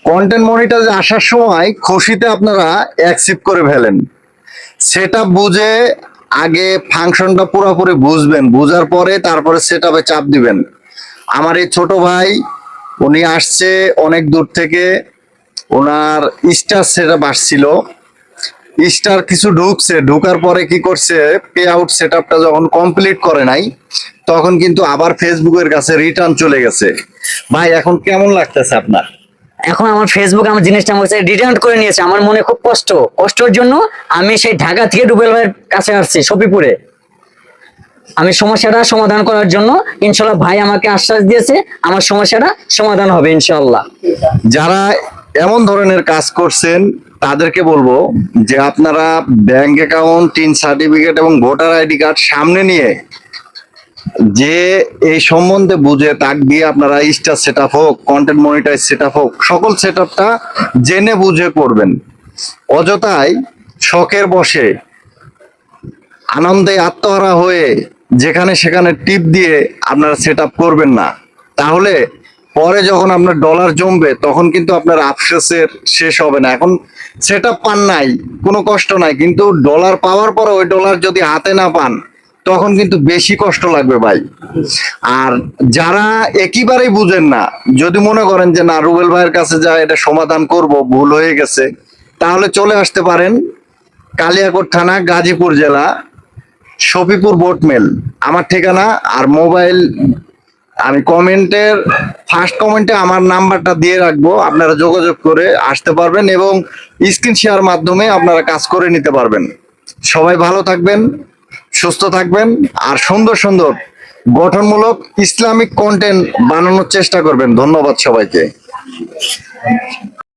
Content monetize আসার সময় খুশিতে আপনারা অ্যাকসেপ্ট করে ফেলেন। সেটা বুঝে আগে ফাংশনটা পুরোপুরি বুঝবেন, বুঝার পরে তারপরে সেটআপে চাপ দিবেন। আমার এই ছোট ভাই উনি আসছে অনেক দূর থেকে, ওনার স্টার সেটআপ আসছিল, স্টার কিছু ঢুকছে, ঢুকার পরে কি করছে, পে আউট সেটআপটা যখন কমপ্লিট করে নাই তখন কিন্তু আবার ফেসবুকের কাছে রিটার্ন চলে গেছে। ভাই এখন কেমন লাগতেছে আপনার? এখন আমার ফেসবুক আমার জিনিসটা আমার কাছে রিটার্ন করে নিয়েছে। আমার মনে খুব কষ্টের জন্য আমি সেই ঢাকা থেকে রুবেল ভাইয়ের কাছে আসছি সফিপুরে। আমি সমস্যাটা সমাধান করার জন্য ইনশাল্লাহ ভাই আমাকে আশ্বাস দিয়েছে আমার সমস্যাটা সমাধান হবে ইনশাল্লাহ। যারা এমন ধরনের কাজ করছেন তাদেরকে বলবো যে আপনারা ব্যাংক অ্যাকাউন্ট, টিন সার্টিফিকেট এবং ভোটার আইডি কার্ড সামনে নিয়ে যে এই সম্বন্ধে বুঝে তাক দিয়ে আপনারা স্টার সেটআপ হোক, কন্টেন্ট মনিটাইজ সেটআপ হোক, সকল সেটআপটা জেনে বুঝে করবেন। অযথাই শখের বসে আনন্দে আত্মহারা হয়ে যেখানে সেখানে টিপ দিয়ে আপনারা সেটআপ করবেন না। তাহলে পরে যখন আপনার ডলার জমবে তখন কিন্তু আপনার আফসোসের শেষ হবে না। এখন সেটআপ পান নাই, কোনো কষ্ট নাই, কিন্তু ডলার পাওয়ার পরে ওই ডলার যদি হাতে না পান তখন কিন্তু বেশি কষ্ট লাগবে ভাই। আর যারা একেবারেই বুঝেন না, যদি মনে করেন যে না রুবেল ভাইয়ের কাছে যা এটা সমাধান করব, ভুল হয়ে গেছে, তাহলে চলে আসতে পারেন কালিয়াকোট থানা, গাজীপুর জেলা, শফিপুর বোটমেল আমার ঠিকানা। আর মোবাইল আমি কমেন্টের ফার্স্ট কমেন্টে আমার নাম্বারটা দিয়ে রাখবো, আপনারা যোগাযোগ করে আসতে পারবেন এবং স্ক্রিন শেয়ার মাধ্যমে আপনারা কাজ করে নিতে পারবেন। সবাই ভালো থাকবেন, সুস্থ থাকবেন, আর সুন্দর সুন্দর গঠনমূলক ইসলামিক কন্টেন্ট বানানোর চেষ্টা করবেন। ধন্যবাদ সবাইকে।